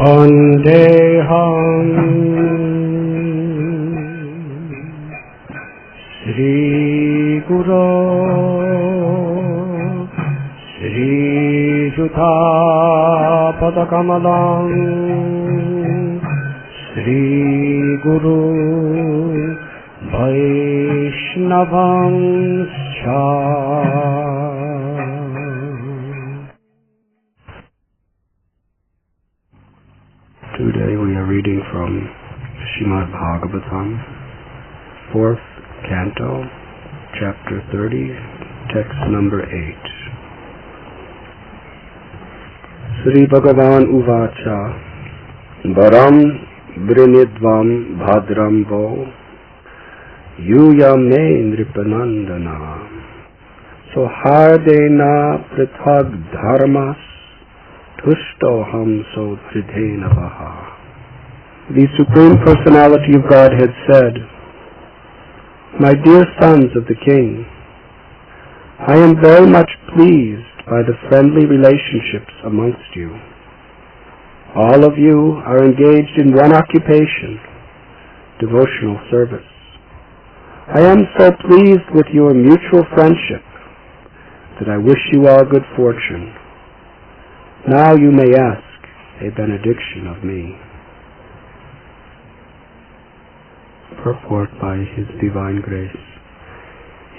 Vandeham Sri Guru Sri Juta Padakamalam Sri Guru Vaishnavam Cha. Today we are reading from Srimad Bhagavatam, 4th Canto, Chapter 30, Text number 8. Sri Bhagavan Uvacha Varam Brinidvam Bhadram Vo Yuya Me Nripanandana Sohardena Prithag Dharmas Tushtoham so Tridhena Vaha. The Supreme Personality of Godhead said, My dear sons of the King, I am very much pleased by the friendly relationships amongst you. All of you are engaged in one occupation, devotional service. I am so pleased with your mutual friendship that I wish you all good fortune. Now you may ask a benediction of me. Purport by His Divine Grace,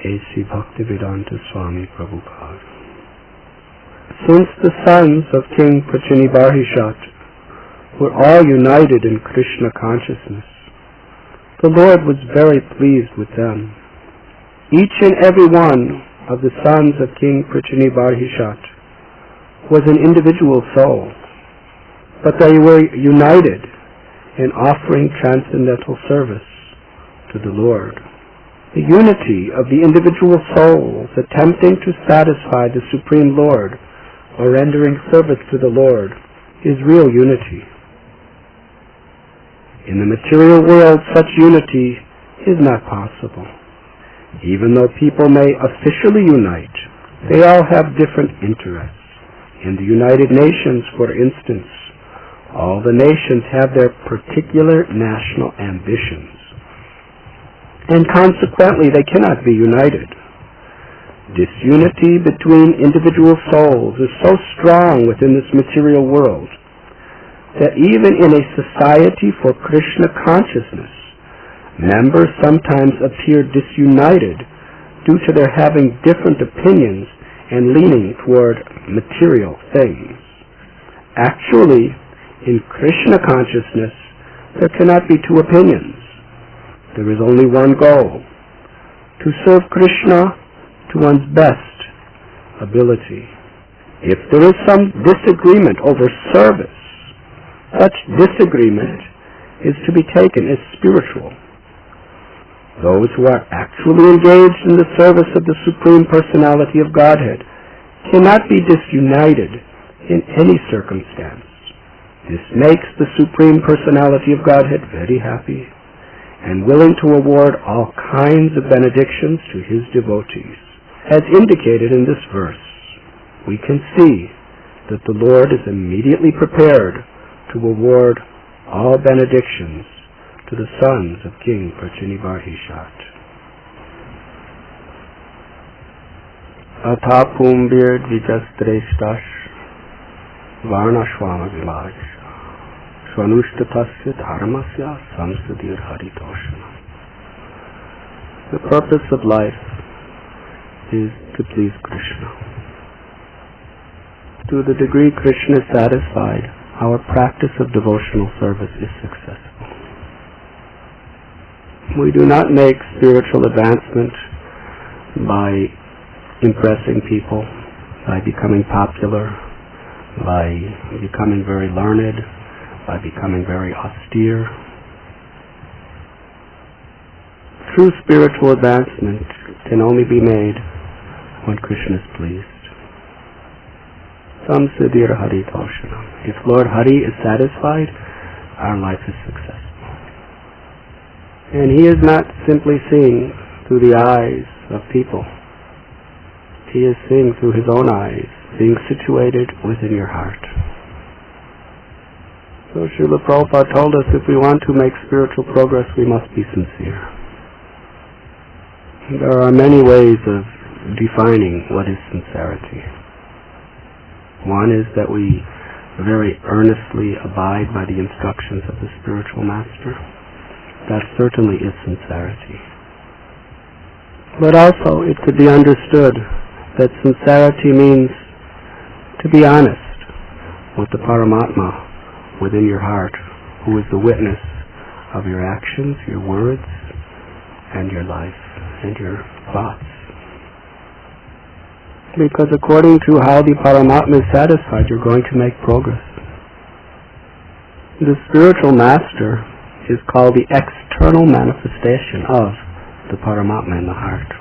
A.C. Bhaktivedanta Swami Prabhupada. Since the sons of King Prachinibarhishat were all united in Krishna consciousness, the Lord was very pleased with them. Each and every one of the sons of King Prachinibarhishat was an individual soul, but they were united in offering transcendental service to the Lord. The unity of the individual souls attempting to satisfy the Supreme Lord or rendering service to the Lord is real unity. In the material world, such unity is not possible. Even though people may officially unite, they all have different interests. In the United Nations, for instance, all the nations have their particular national ambitions, and consequently they cannot be united. Disunity between individual souls is so strong within this material world that even in a society for Krishna consciousness, members sometimes appear disunited due to their having different opinions and leaning toward material things. Actually, in Krishna consciousness, there cannot be two opinions. There is only one goal: to serve Krishna to one's best ability. If there is some disagreement over service, such disagreement is to be taken as spiritual. Those who are actually engaged in the service of the Supreme Personality of Godhead cannot be disunited in any circumstance. This makes the Supreme Personality of Godhead very happy and willing to award all kinds of benedictions to His devotees. As indicated in this verse, we can see that the Lord is immediately prepared to award all benedictions to the sons of King Prachinibarhishat. Atha Pumbir Dvijastreshtash Varnashvama Vilaj Swanushtatasya Dharmasya Samsadir Haritoshana. The purpose of life is to please Krishna. To the degree Krishna is satisfied, our practice of devotional service is successful. We do not make spiritual advancement by impressing people, by becoming popular, by becoming very learned, by becoming very austere. True spiritual advancement can only be made when Krishna is pleased. Samsadir Hari Toshana. If Lord Hari is satisfied, our life is successful. And He is not simply seeing through the eyes of people. He is seeing through His own eyes, being situated within your heart. So Srila Prabhupada told us if we want to make spiritual progress, we must be sincere. There are many ways of defining what is sincerity. One is that we very earnestly abide by the instructions of the spiritual master. That certainly is sincerity. But also it could be understood that sincerity means to be honest with the Paramatma within your heart, who is the witness of your actions, your words, and your life, and your thoughts. Because according to how the Paramatma is satisfied, you're going to make progress. The spiritual master is called the external manifestation of the Paramatma in the heart.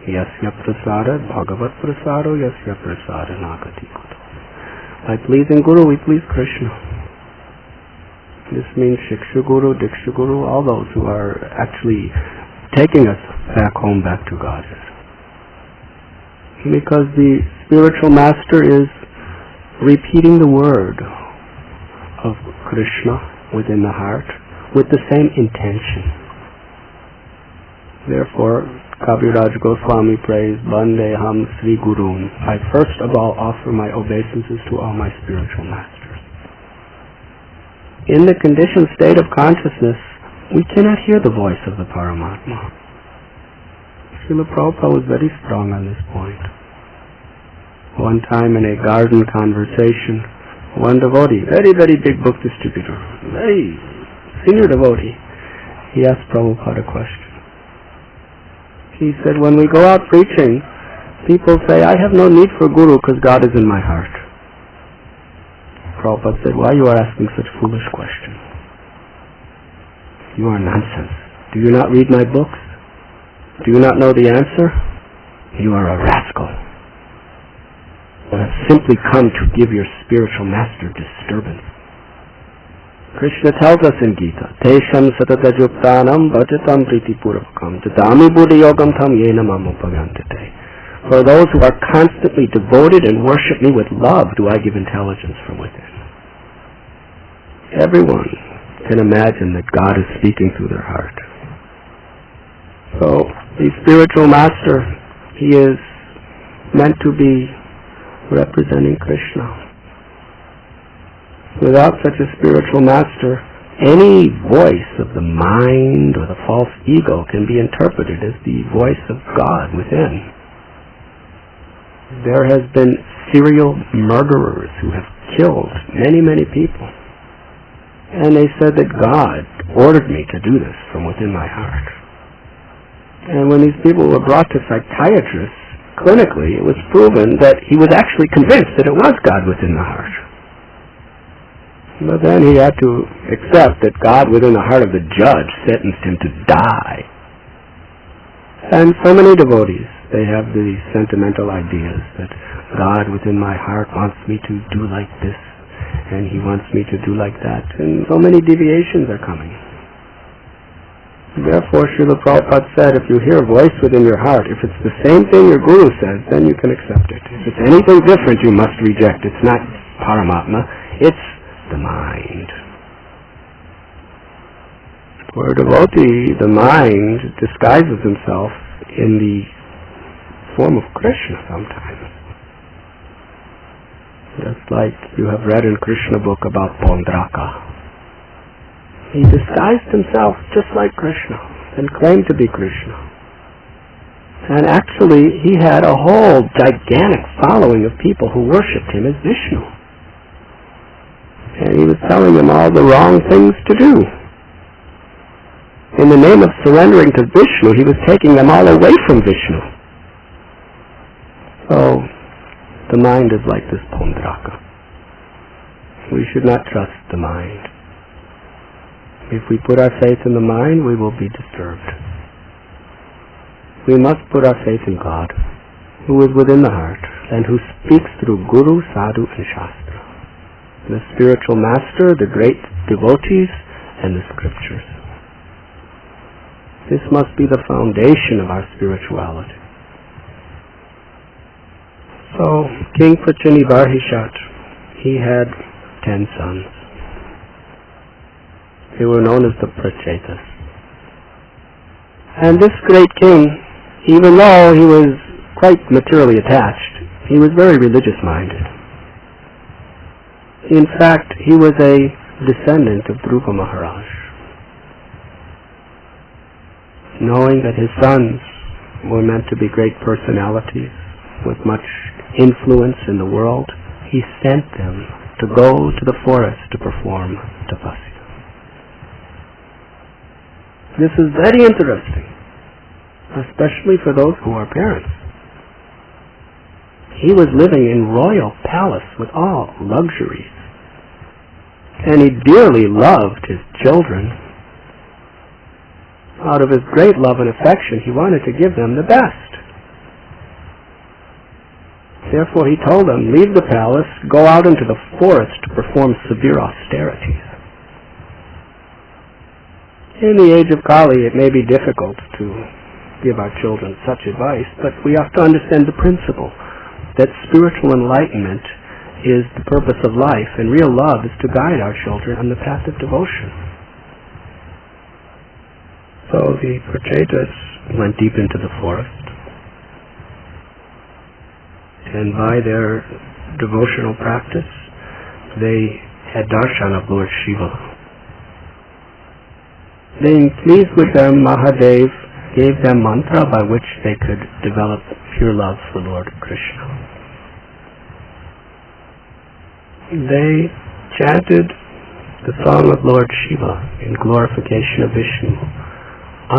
Yasya prasada bhagavat prasado yasya prasada nagati kuto. By pleasing Guru, we please Krishna. This means Shiksha Guru, Diksha Guru, all those who are actually taking us back home, back to God. Because the spiritual master is repeating the word of Krishna within the heart with the same intention. Therefore, Kabiraj Goswami prays, Bande Ham Sri Gurun. I first of all offer my obeisances to all my spiritual masters. In the conditioned state of consciousness, we cannot hear the voice of the Paramatma. Srila Prabhupada was very strong on this point. One time in a garden conversation, one devotee, very, very big book distributor, very senior devotee, he asked Prabhupada a question. He said, when we go out preaching, people say, I have no need for Guru because God is in my heart. Prabhupada said, why you are asking such foolish questions? You are nonsense. Do you not read my books? Do you not know the answer? You are a rascal. You have simply come to give your spiritual master disturbance. Krishna tells us in Gita, Tesham satatayuktanam bhajatam pritipurvakam tatami buddha yogam tam yena mamupagyantate. For those who are constantly devoted and worship me with love, do I give intelligence from within. Everyone can imagine that God is speaking through their heart. So, the spiritual master, he is meant to be representing Krishna. Without such a spiritual master, any voice of the mind or the false ego can be interpreted as the voice of God within. There has been serial murderers who have killed many, many people. And they said that God ordered me to do this from within my heart. And when these people were brought to psychiatrists, clinically, it was proven that he was actually convinced that it was God within the heart. But then he had to accept that God within the heart of the judge sentenced him to die. And so many devotees, they have these sentimental ideas that God within my heart wants me to do like this, and he wants me to do like that, and so many deviations are coming. Therefore, Srila Prabhupada said, if you hear a voice within your heart, if it's the same thing your Guru says, then you can accept it. If it's anything different, you must reject. It's not Paramatma, it's the mind. For a devotee, the mind disguises himself in the form of Krishna sometimes. Just like you have read in Krishna book about Pondraka. He disguised himself just like Krishna and claimed to be Krishna. And actually, he had a whole gigantic following of people who worshipped him as Vishnu. And he was telling them all the wrong things to do. In the name of surrendering to Vishnu, he was taking them all away from Vishnu. So, the mind is like this Pondraka. We should not trust the mind. If we put our faith in the mind, we will be disturbed. We must put our faith in God, who is within the heart, and who speaks through Guru, Sadhu, and Shastra, the spiritual master, the great devotees, and the scriptures. This must be the foundation of our spirituality. So, King Prachini Varhishat, he had 10 sons. They were known as the Prachetas. And this great king, even though he was quite materially attached, he was very religious-minded. In fact, he was a descendant of Dhruva Maharaj. Knowing that his sons were meant to be great personalities with much influence in the world, he sent them to go to the forest to perform tapasya. This is very interesting, especially for those who are parents. He was living in royal palace with all luxuries, and he dearly loved his children. Out of his great love and affection, he wanted to give them the best. Therefore he told them, leave the palace, go out into the forest to perform severe austerities. In the age of Kali, it may be difficult to give our children such advice, but we have to understand the principle that spiritual enlightenment is the purpose of life, and real love is to guide our children on the path of devotion. So the Prachetas went deep into the forest, and by their devotional practice, they had darshan of Lord Shiva. Being pleased with them, Mahadev gave them mantra by which they could develop pure love for Lord Krishna. They chanted the song of Lord Shiva in glorification of Vishnu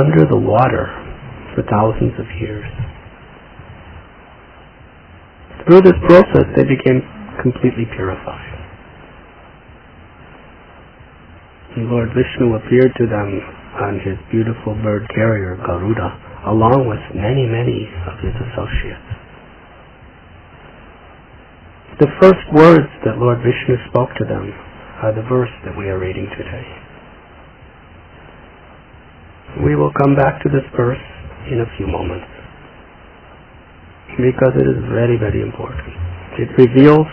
under the water for thousands of years. Through this process, they became completely purified. And Lord Vishnu appeared to them on his beautiful bird carrier, Garuda, along with many, many of his associates. The first words that Lord Vishnu spoke to them are the verse that we are reading today. We will come back to this verse in a few moments, because it is very, very important. It reveals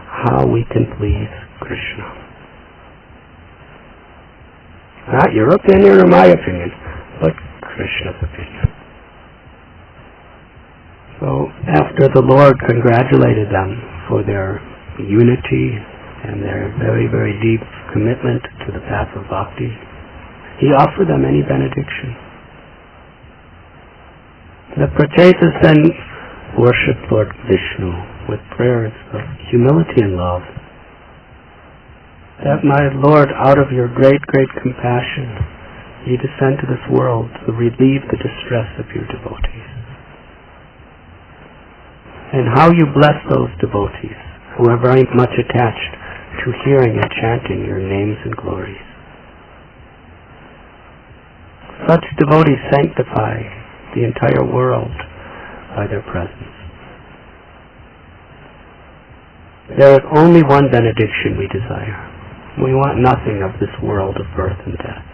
how we can please Krishna. Not your opinion or my opinion, but Krishna's opinion. So after the Lord congratulated them for their unity and their very, very deep commitment to the path of bhakti, he offered them any benediction. The Prachetas then worshipped Lord Vishnu with prayers of humility and love, that my Lord, out of your great, great compassion, you descend to this world to relieve the distress of your devotees. And how you bless those devotees who are very much attached to hearing and chanting your names and glories. Such devotees sanctify the entire world by their presence. There is only one benediction we desire. We want nothing of this world of birth and death.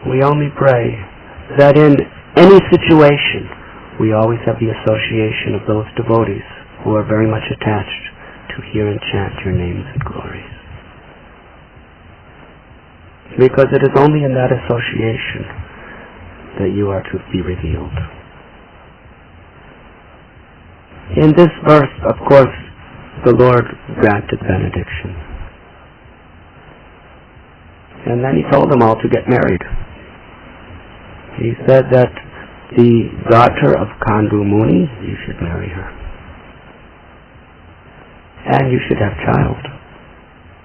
We only pray that in any situation we always have the association of those devotees who are very much attached to hear and chant your names and glories. Because it is only in that association that you are to be revealed. In this verse, of course, the Lord granted benediction. And then he told them all to get married. He said that the daughter of Kandu Muni, you should marry her. And you should have child.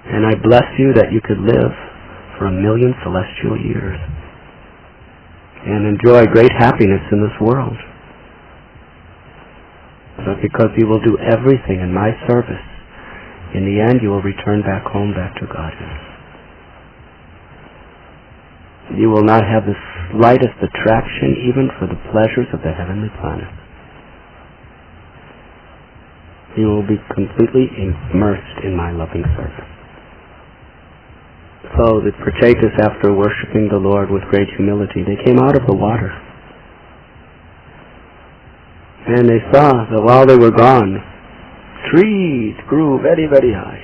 And I bless you that you could live for 1,000,000 celestial years and enjoy great happiness in this world. But because you will do everything in my service, in the end you will return back home, back to Godhead. You will not have the slightest attraction even for the pleasures of the heavenly planets. You will be completely immersed in my loving service. So the Prachetas, after worshipping the Lord with great humility, they came out of the water. And they saw that while they were gone, trees grew very, very high.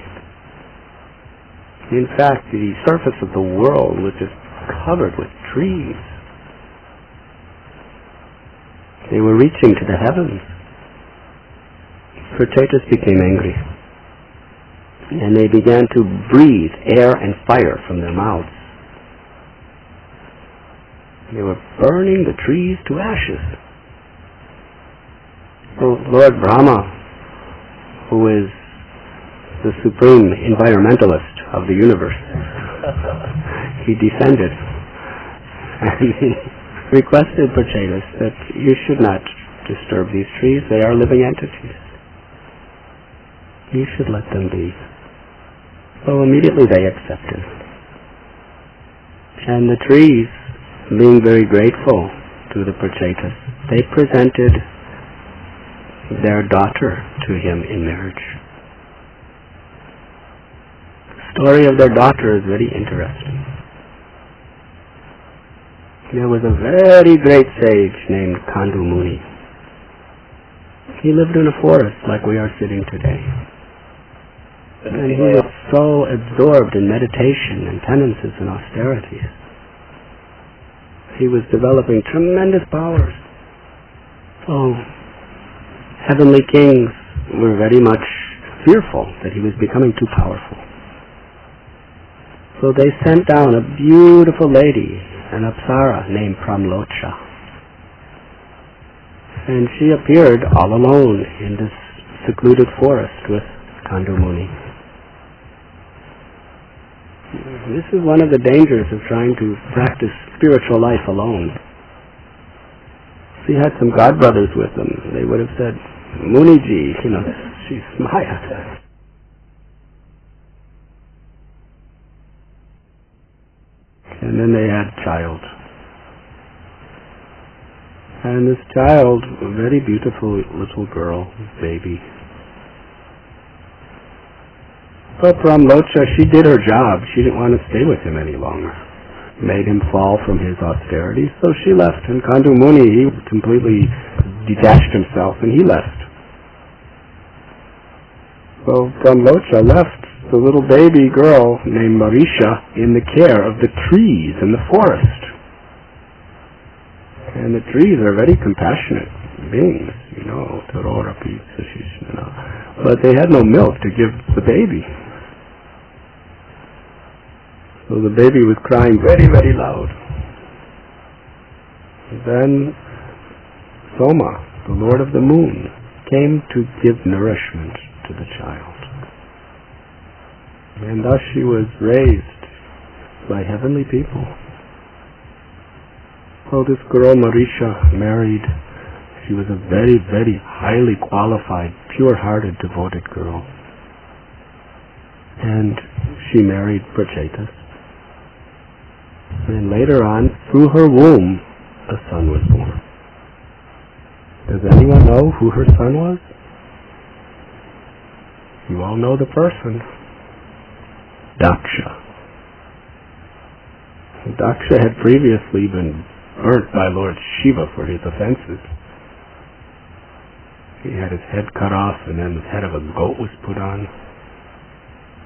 In fact, the surface of the world was just covered with trees. They were reaching to the heavens. Prachetas became angry, and they began to breathe air and fire from their mouths. They were burning the trees to ashes. So Lord Brahma, who is the supreme environmentalist of the universe, he descended and he requested Prachetas that you should not disturb these trees. They are living entities. You should let them be. So immediately they accepted. And the trees, being very grateful to the Prachetas, they presented their daughter to him in marriage. The story of their daughter is very interesting. There was a very great sage named Kandu Muni. He lived in a forest like we are sitting today. And he was so absorbed in meditation and penances and austerities. He was developing tremendous powers. So, heavenly kings were very much fearful that he was becoming too powerful. So they sent down a beautiful lady, an Apsara named Pramlocha. And she appeared all alone in this secluded forest with Kandu Muni. This is one of the dangers of trying to practice spiritual life alone. If he had some godbrothers with him, they would have said, Muniji, she's Maya. And then they had a child. And this child, a very beautiful little girl, baby. But Pramlocha, she did her job. She didn't want to stay with him any longer. Made him fall from his austerity, so she left. And Kandu Muni, he completely detached himself and he left. So Pramlocha left the little baby girl named Marisha in the care of the trees in the forest. And the trees are very compassionate beings, but they had no milk to give the baby. So the baby was crying very, very loud. Then Soma, the Lord of the Moon, came to give nourishment to the child. And thus she was raised by heavenly people. So this girl Marisha married. She was a very, very highly qualified, pure-hearted, devoted girl. And she married Prachetas. And later on, through her womb, a son was born. Does anyone know who her son was? You all know the person. Daksha. Daksha had previously been burnt by Lord Shiva for his offenses. He had his head cut off and then the head of a goat was put on.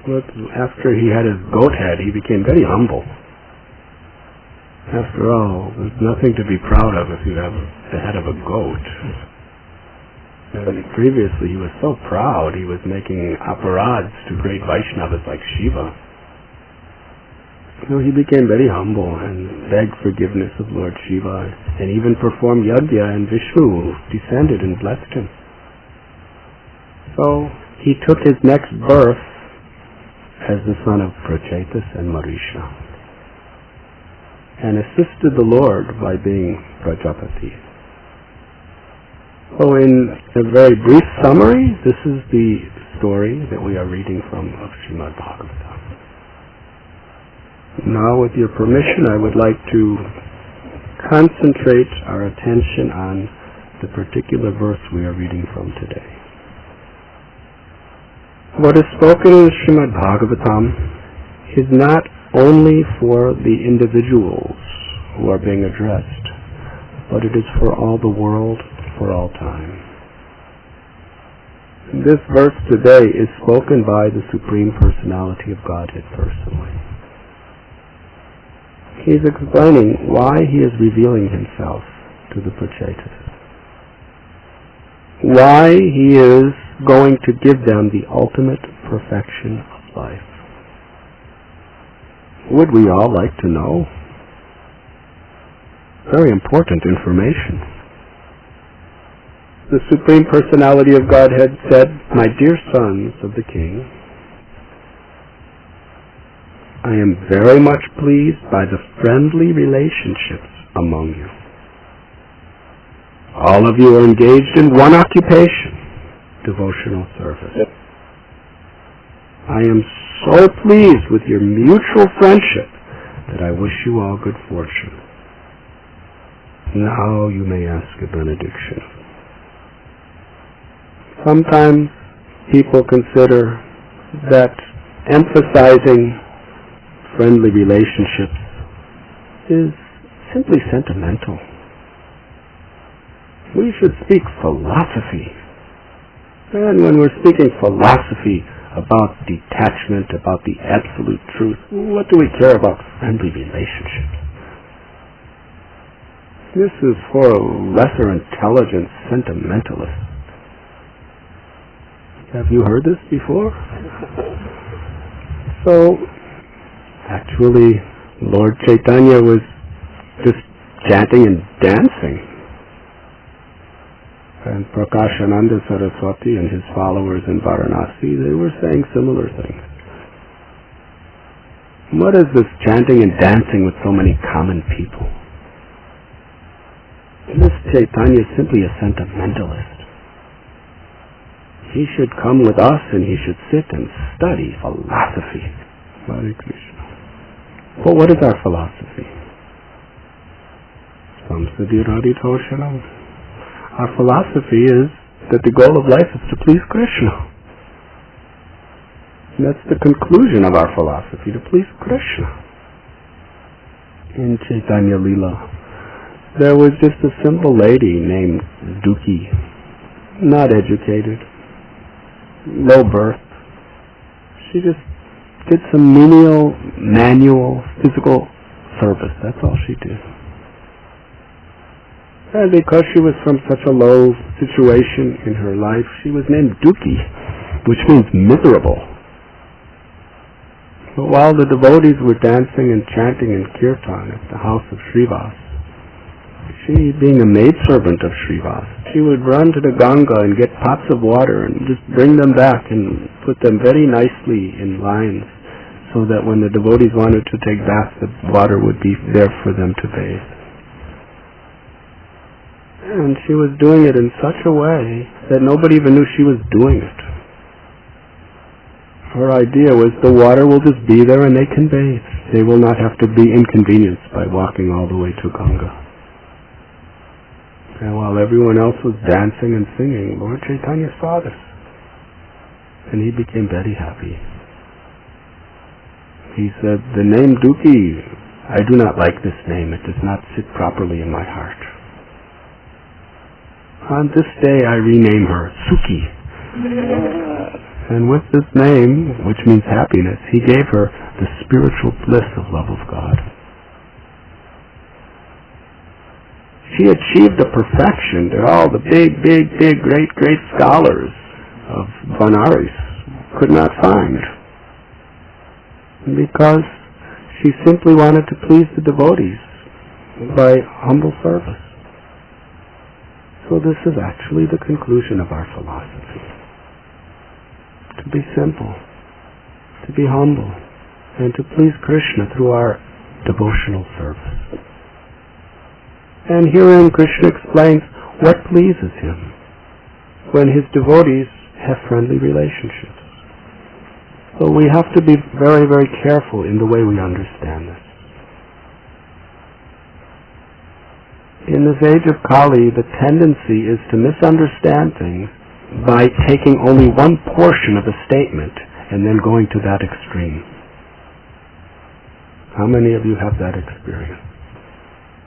But after he had his goat head, he became very humble. After all, there's nothing to be proud of if you have the head of a goat. And previously he was so proud, he was making aparads to great Vaishnavas like Shiva. So he became very humble and begged forgiveness of Lord Shiva and even performed yajna, and Vishnu descended and blessed him. So he took his next birth as the son of Prachetas and Marisha and assisted the Lord by being Prajapati. So in a very brief summary, this is the story that we are reading from of Srimad Bhagavatam. Now, with your permission, I would like to concentrate our attention on the particular verse we are reading from today. What is spoken in Srimad Bhagavatam is not only for the individuals who are being addressed, but it is for all the world, for all time. This verse today is spoken by the Supreme Personality of Godhead personally. He's explaining why he is revealing himself to the Prachetas. Why he is going to give them the ultimate perfection of life. Would we all like to know? Very important information. The Supreme Personality of Godhead said, "My dear sons of the King, I am very much pleased by the friendly relationships among you. All of you are engaged in one occupation, devotional service. I am so pleased with your mutual friendship that I wish you all good fortune. Now you may ask a benediction." Sometimes people consider that emphasizing friendly relationships is simply sentimental. We should speak philosophy. And when we're speaking philosophy about detachment, about the absolute truth, what do we care about friendly relationships? This is for a lesser intelligent sentimentalist. Have you heard this before? So, actually, Lord Chaitanya was just chanting and dancing. And Prakashananda Saraswati and his followers in Varanasi, they were saying similar things. What is this chanting and dancing with so many common people? This Chaitanya is simply a sentimentalist. He should come with us and he should sit and study philosophy. Hare Krishna. Well, what is our philosophy? Our philosophy is that the goal of life is to please Krishna. And that's the conclusion of our philosophy, to please Krishna. In Chaitanya Lila, there was just a simple lady named Duki, not educated, low birth. She just did some menial, manual, physical service. That's all she did. And because she was from such a low situation in her life, she was named Duki, which means miserable. But while the devotees were dancing and chanting in kirtan at the house of Srivas, she, being a maidservant of Srivas, she would run to the Ganga and get pots of water and just bring them back and put them very nicely in lines so that when the devotees wanted to take baths, the water would be there for them to bathe. And she was doing it in such a way that nobody even knew she was doing it. Her idea was the water will just be there and they can bathe. They will not have to be inconvenienced by walking all the way to Ganga. And while everyone else was dancing and singing, Lord Chaitanya saw this. And he became very happy. He said, "The name Duki, I do not like this name. It does not sit properly in my heart. On this day I rename her Sukhi." And with this name, which means happiness, he gave her the spiritual bliss of love of God. She achieved a perfection that all the big, great scholars of Benares could not find. Because she simply wanted to please the devotees by humble service. So this is actually the conclusion of our philosophy. To be simple, to be humble, and to please Krishna through our devotional service. And herein Krishna explains what pleases him when his devotees have friendly relationships. So we have to be very, very careful in the way we understand this. In this age of Kali, the tendency is to misunderstand things by taking only one portion of a statement and then going to that extreme. How many of you have that experience?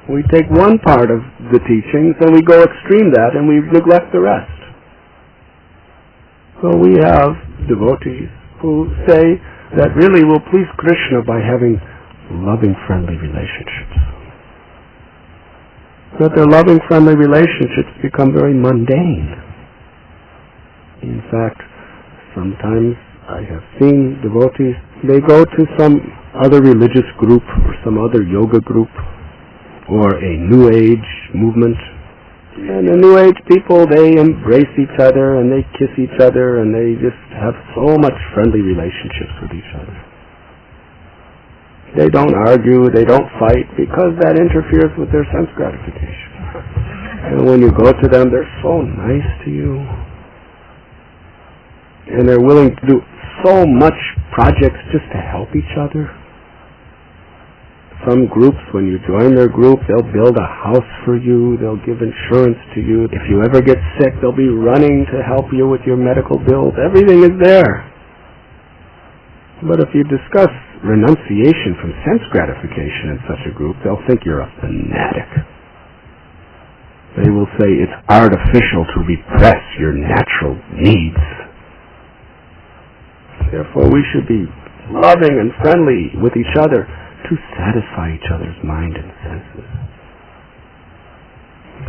We take one part of the teachings and we go extreme that and we neglect the rest. So we have devotees who say that really we'll please Krishna by having loving, friendly relationships. But their loving, friendly relationships become very mundane. In fact, sometimes I have seen devotees, they go to some other religious group or some other yoga group or a New Age movement. And the New Age people, they embrace each other and they kiss each other and they just have so much friendly relationships with each other. They don't argue, they don't fight because that interferes with their sense gratification. And when you go to them, they're so nice to you. And they're willing to do so much projects just to help each other. Some groups, when you join their group, they'll build a house for you, they'll give insurance to you. If you ever get sick, they'll be running to help you with your medical bills. Everything is there. But if you discuss renunciation from sense gratification in such a group, they'll think you're a fanatic. They will say it's artificial to repress your natural needs. Therefore, we should be loving and friendly with each other to satisfy each other's mind and senses.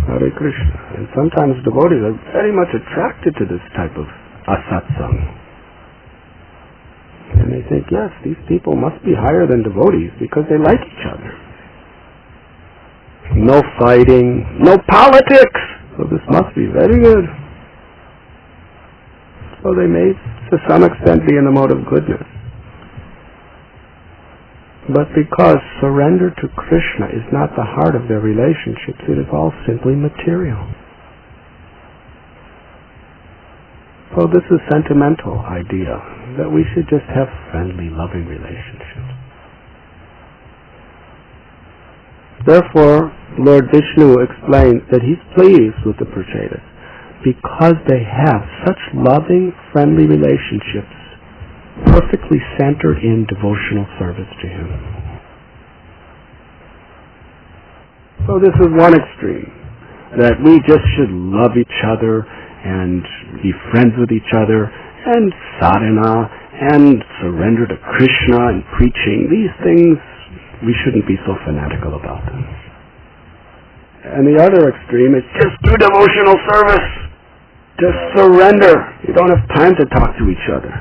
Hare Krishna. And sometimes devotees are very much attracted to this type of asatsang. And they think, yes, these people must be higher than devotees because they like each other. No fighting, no politics! So this must be very good. So they may, to some extent, be in the mode of goodness. But because surrender to Krishna is not the heart of their relationships, it is all simply material. So this is a sentimental idea, that we should just have friendly, loving relationships. Therefore, Lord Vishnu explains that he's pleased with the Prachetas because they have such loving, friendly relationships perfectly centered in devotional service to him. So this is one extreme, that we just should love each other and be friends with each other and sadhana and surrender to Krishna and preaching. These things, we shouldn't be so fanatical about them. And the other extreme is just do devotional service. Just surrender. You don't have time to talk to each other.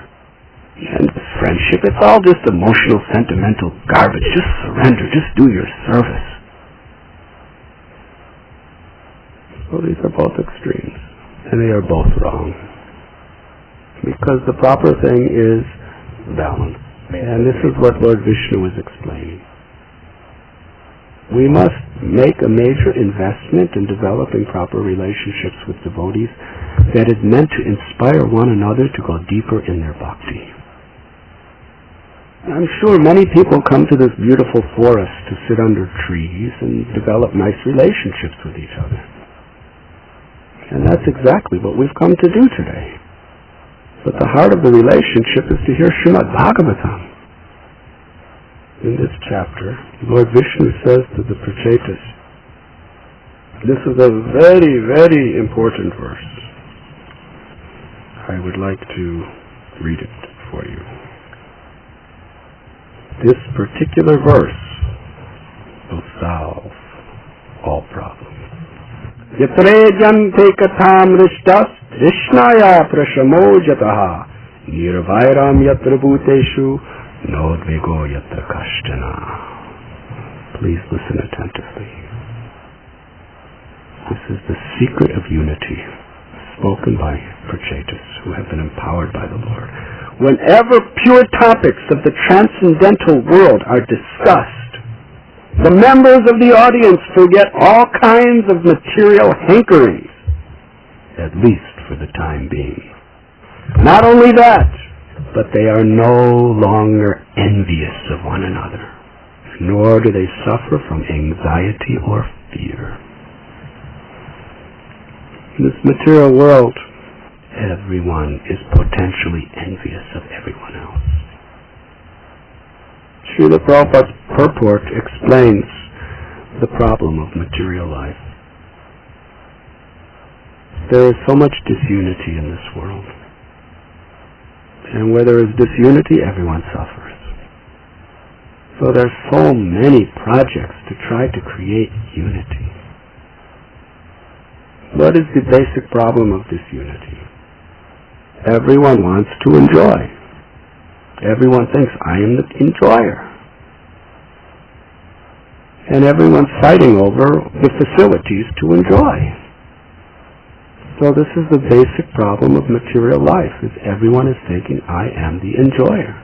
And friendship, it's all just emotional, sentimental garbage. Just surrender. Just do your service. So these are both extremes. And they are both wrong. Because the proper thing is balance. And this is what Lord Vishnu is explaining. We must make a major investment in developing proper relationships with devotees that is meant to inspire one another to go deeper in their bhakti. I'm sure many people come to this beautiful forest to sit under trees and develop nice relationships with each other. And that's exactly what we've come to do today. But the heart of the relationship is to hear Srimad Bhagavatam. In this chapter, Lord Vishnu says to the Prachetas, this is a very, very important verse. I would like to read it for you. This particular verse will solve all problems. Yatre jante katham rishtas rishnaya prashamo jataha nirvairam yatra bhuteshu nodvigo yatra kashtana. Please listen attentively. This is the secret of unity spoken by Prachetas who have been empowered by the Lord. Whenever pure topics of the transcendental world are discussed, the members of the audience forget all kinds of material hankerings, at least for the time being. Not only that, but they are no longer envious of one another, nor do they suffer from anxiety or fear. In this material world, everyone is potentially envious of everyone else. Srila Prabhupada's purport explains the problem of material life. There is so much disunity in this world. And where there is disunity, everyone suffers. So there are so many projects to try to create unity. What is the basic problem of disunity? Everyone wants to enjoy. Everyone thinks, I am the enjoyer. And everyone's fighting over the facilities to enjoy. So this is the basic problem of material life, is everyone is thinking, I am the enjoyer.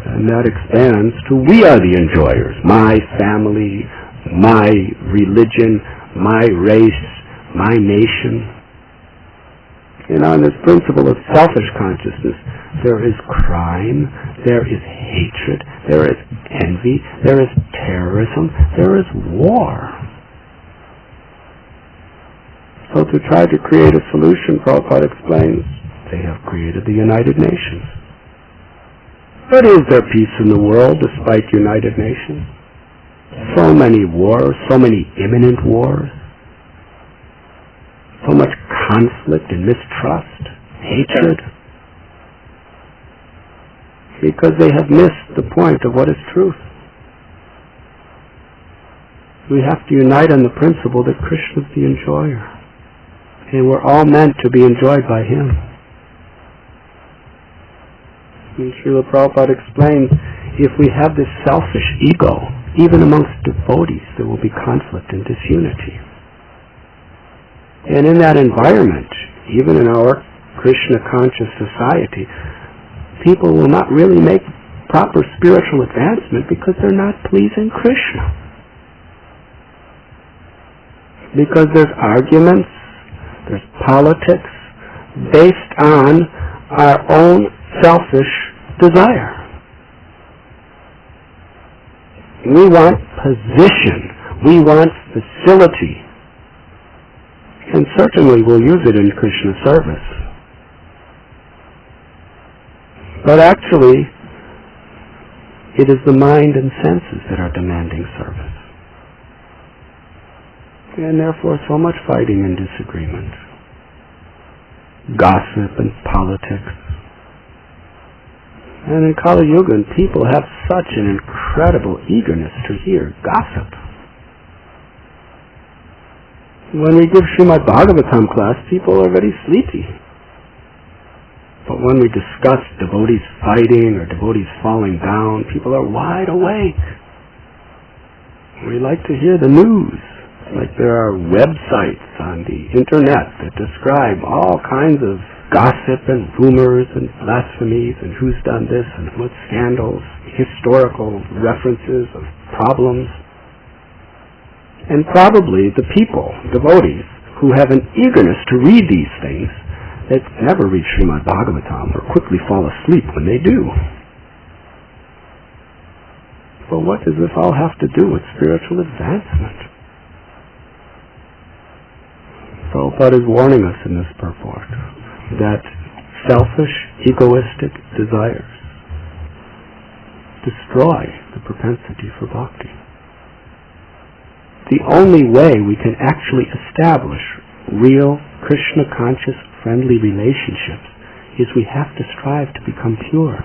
And that expands to, we are the enjoyers. My family, my religion, my race, my nation. In this principle of selfish consciousness, there is crime, there is hatred, there is envy, there is terrorism, there is war. So to try to create a solution, Prabhupada explains, they have created the United Nations. But is there peace in the world despite United Nations? So many wars, so many imminent wars, so much conflict and mistrust, hatred, because they have missed the point of what is truth. We have to unite on the principle that Krishna is the enjoyer, and we're all meant to be enjoyed by Him. And Srila Prabhupada explains, if we have this selfish ego, even amongst devotees, there will be conflict and disunity. And in that environment, even in our Krishna-conscious society, people will not really make proper spiritual advancement because they're not pleasing Krishna. Because there's arguments, there's politics, based on our own selfish desire. We want position, we want facility, and certainly we'll use it in Krishna service. But actually, it is the mind and senses that are demanding service. And therefore so much fighting and disagreement. Gossip and politics. And in Kali Yuga, people have such an incredible eagerness to hear gossip. When we give Srimad Bhagavatam class, people are very sleepy. But when we discuss devotees fighting or devotees falling down, people are wide awake. We like to hear the news. Like there are websites on the internet that describe all kinds of gossip and rumors and blasphemies and who's done this and what scandals, historical references of problems. And probably the people, devotees, who have an eagerness to read these things, that never read Srimad Bhagavatam or quickly fall asleep when they do. But what does this all have to do with spiritual advancement? Prabhupada is warning us in this purport that selfish, egoistic desires destroy the propensity for bhakti. The only way we can actually establish real Krishna-conscious, friendly relationships is we have to strive to become pure.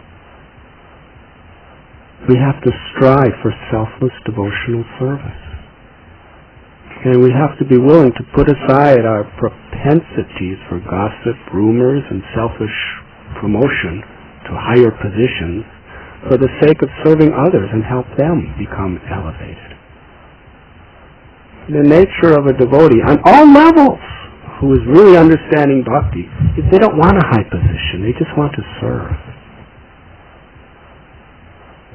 We have to strive for selfless devotional service. And we have to be willing to put aside our propensities for gossip, rumors, and selfish promotion to higher positions for the sake of serving others and help them become elevated. The nature of a devotee on all levels who is really understanding bhakti is they don't want a high position, they just want to serve.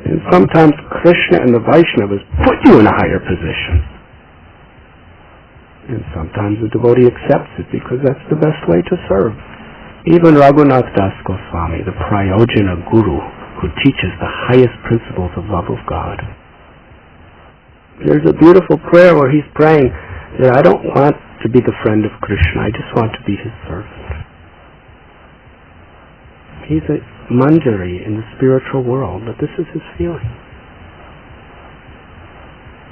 And sometimes Krishna and the Vaishnavas put you in a higher position. And sometimes the devotee accepts it because that's the best way to serve. Even Radhanath Swami, the Prayojana Guru, who teaches the highest principles of love of God. There's a beautiful prayer where he's praying that I don't want to be the friend of Krishna, I just want to be his servant. He's a manjari in the spiritual world, but this is his feeling.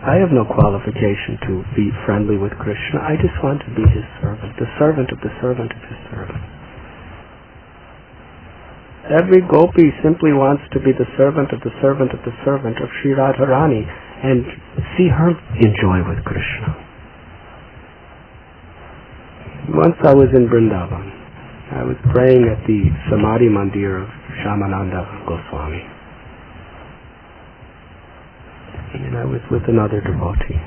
I have no qualification to be friendly with Krishna. I just want to be his servant, the servant of the servant of his servant. Every gopi simply wants to be the servant of the servant of the servant of Sri Radharani and see her enjoy with Krishna. Once I was in Vrindavan. I was praying at the Samadhi Mandir of Shyamananda Goswami. And I was with another devotee.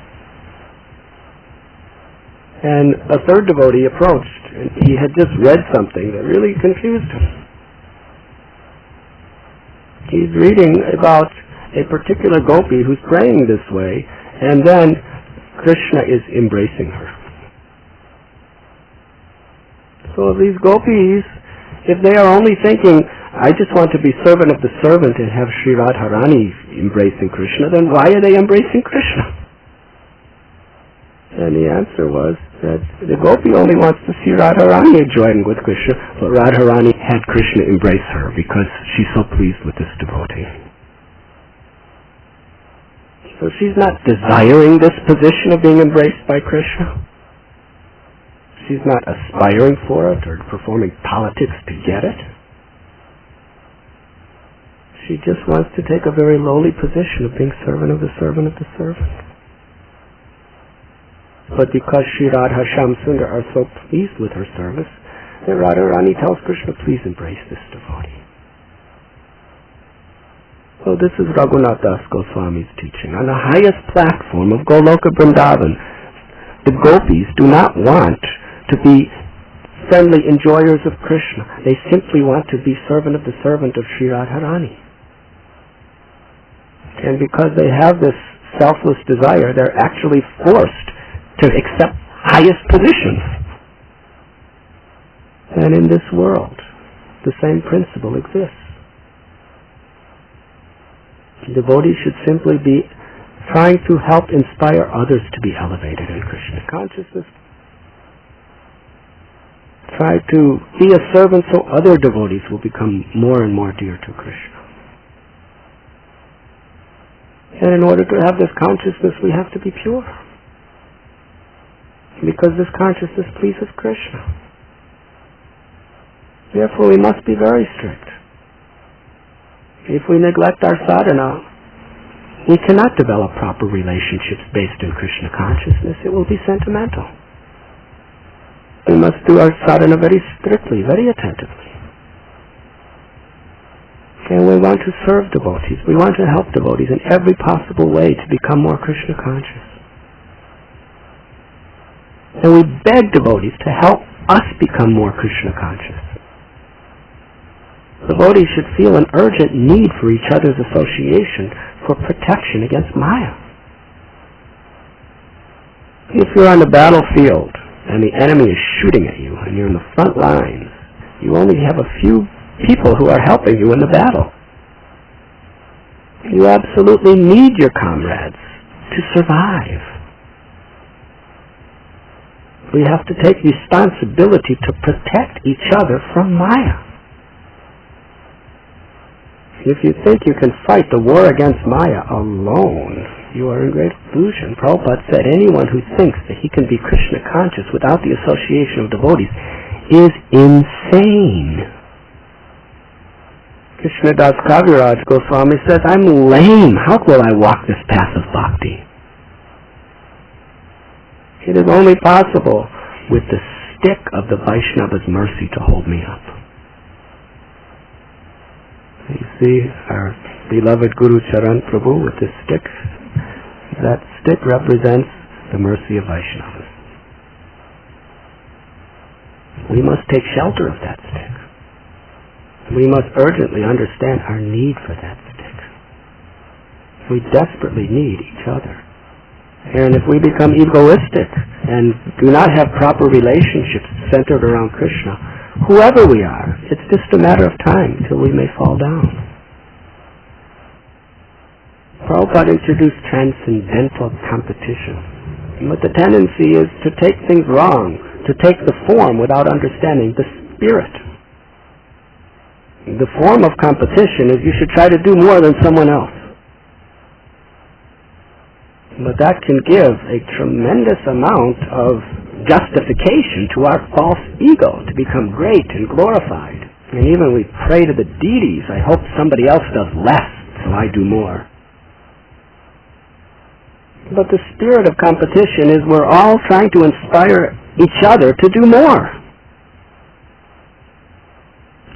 And a third devotee approached, and he had just read something that really confused him. He's reading about a particular gopi who's praying this way, and then Krishna is embracing her. So these gopis, if they are only thinking, I just want to be servant of the servant and have Sri Radharani embracing Krishna, then why are they embracing Krishna? And the answer was that the gopi only wants to see Radharani join with Krishna, but Radharani had Krishna embrace her because she's so pleased with this devotee. So she's not desiring this position of being embraced by Krishna. She's not aspiring for it or performing politics to get it. She just wants to take a very lowly position of being servant of the servant of the servant. But because Sri Radha Shyam Sundar are so pleased with her service, that Radharani tells Krishna, please embrace this devotee. So this is Raghunath Das Goswami's teaching. On the highest platform of Goloka Vrindavan, the gopis do not want to be friendly enjoyers of Krishna. They simply want to be servant of the servant of Sri Radharani. And because they have this selfless desire, they're actually forced to accept highest positions. And in this world, the same principle exists. Devotees should simply be trying to help inspire others to be elevated in Krishna consciousness. Try to be a servant so other devotees will become more and more dear to Krishna. And in order to have this consciousness, we have to be pure. Because this consciousness pleases Krishna. Therefore, we must be very strict. If we neglect our sadhana, we cannot develop proper relationships based in Krishna consciousness. It will be sentimental. We must do our sadhana very strictly, very attentively. And we want to serve devotees. We want to help devotees in every possible way to become more Krishna conscious. And we beg devotees to help us become more Krishna conscious. Devotees should feel an urgent need for each other's association for protection against Maya. If you're on the battlefield and the enemy is shooting at you and you're in the front lines, you only have a few people who are helping you in the battle. You absolutely need your comrades to survive. We have to take responsibility to protect each other from Maya. If you think you can fight the war against Maya alone, you are in great illusion. Prabhupada said anyone who thinks that he can be Krishna conscious without the association of devotees is insane. Krishnadas Kaviraj Goswami says, I'm lame. How will I walk this path of bhakti? It is only possible with the stick of the Vaishnava's mercy to hold me up. You see our beloved Guru Charan Prabhu with this stick. That stick represents the mercy of Vaishnavas. We must take shelter of that stick. We must urgently understand our need for that stick. We desperately need each other. And if we become egoistic and do not have proper relationships centered around Krishna, whoever we are, it's just a matter of time till we may fall down. Prabhupada introduced transcendental competition. But the tendency is to take things wrong, to take the form without understanding the spirit. The form of competition is you should try to do more than someone else. But that can give a tremendous amount of justification to our false ego to become great and glorified And even we pray to the deities, I hope somebody else does less, so I do more. But the spirit of competition is we're all trying to inspire each other to do more.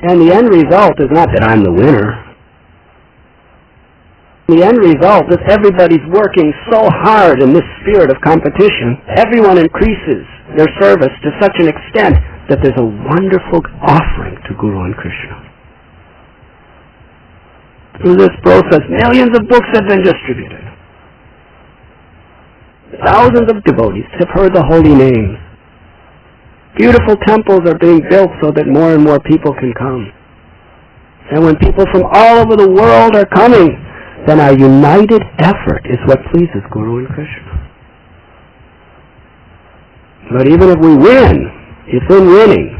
And the end result is not that I'm the winner. The end result is everybody's working so hard in this spirit of competition. Everyone increases their service to such an extent that there's a wonderful offering to Guru and Krishna. Through this process, millions of books have been distributed. Thousands of devotees have heard the holy names. Beautiful temples are being built so that more and more people can come. And when people from all over the world are coming, then our united effort is what pleases Guru and Krishna. But even if we win, if in winning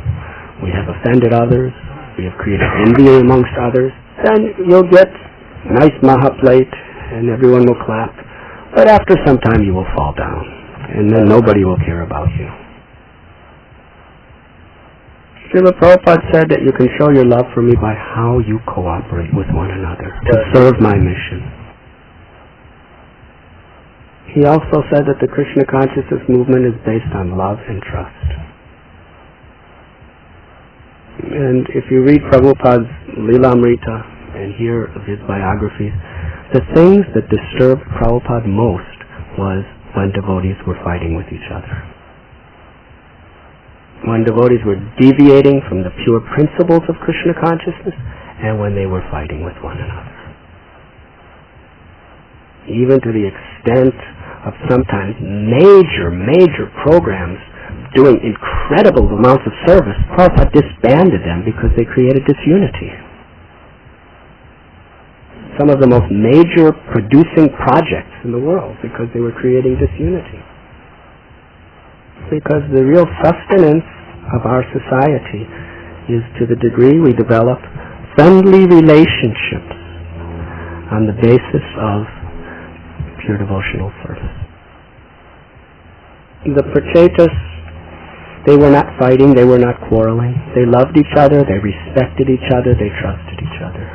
we have offended others, we have created envy amongst others, then you'll get a nice maha plate and everyone will clap. But after some time you will fall down, and then nobody will care about you. Srila Prabhupada said that you can show your love for me by how you cooperate with one another to serve my mission. He also said that the Krishna consciousness movement is based on love and trust. And if you read Prabhupada's Lilamrita and hear of his biographies, the things that disturbed Prabhupada most was when devotees were fighting with each other. When devotees were deviating from the pure principles of Krishna consciousness, and when they were fighting with one another. Even to the extent of sometimes major programs doing incredible amounts of service, Prabhupada disbanded them because they created disunity. Some of the most major producing projects in the world because they were creating disunity. Because the real sustenance of our society is to the degree we develop friendly relationships on the basis of pure devotional service. The Prachetas, they were not fighting, they were not quarreling. They loved each other, they respected each other, they trusted each other.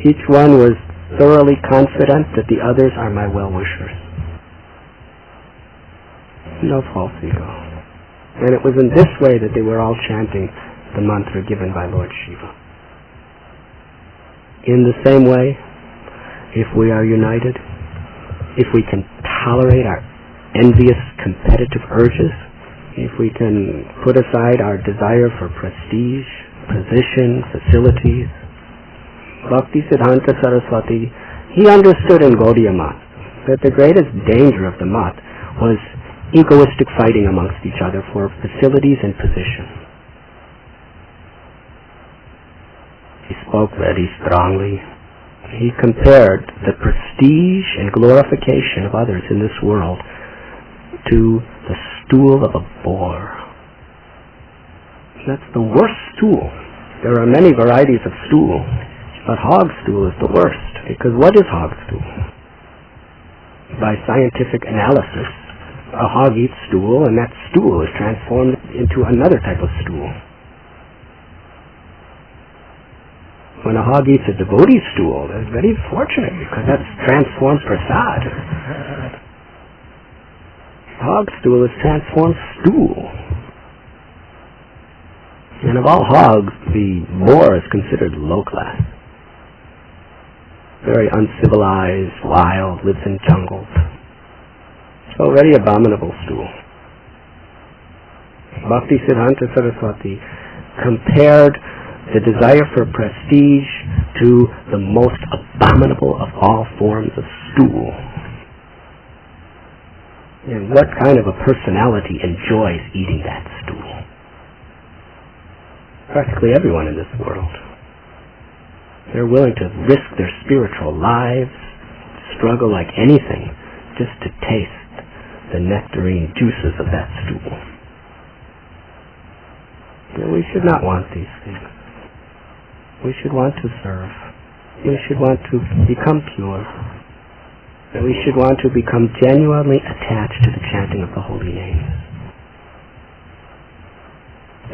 Each one was thoroughly confident that the others are my well-wishers. No false ego. And it was in this way that they were all chanting the mantra given by Lord Shiva. In the same way, if we are united, if we can tolerate our envious competitive urges, if we can put aside our desire for prestige, position, facilities, Bhakti Siddhanta Saraswati, he understood in Gaudiya Math that the greatest danger of the Math was egoistic fighting amongst each other for facilities and position. He spoke very strongly. He compared the prestige and glorification of others in this world to the stool of a boar. That's the worst stool. There are many varieties of stool, but hog stool is the worst, because what is hog stool? By scientific analysis, a hog eats stool, and that stool is transformed into another type of stool. When a hog eats a devotee stool, they're very fortunate, because that's transformed prasad. Hog stool is transformed stool. And of all hogs, the boar is considered low class. Very uncivilized, wild, lives in jungles. So very abominable stool. Bhakti Siddhanta Saraswati compared the desire for prestige to the most abominable of all forms of stool. And what kind of a personality enjoys eating that stool? Practically everyone in this world. They're willing to risk their spiritual lives, struggle like anything, just to taste the nectarine juices of that stool. And we should not want these things. We should want to serve. We should want to become pure. And we should want to become genuinely attached to the chanting of the holy names.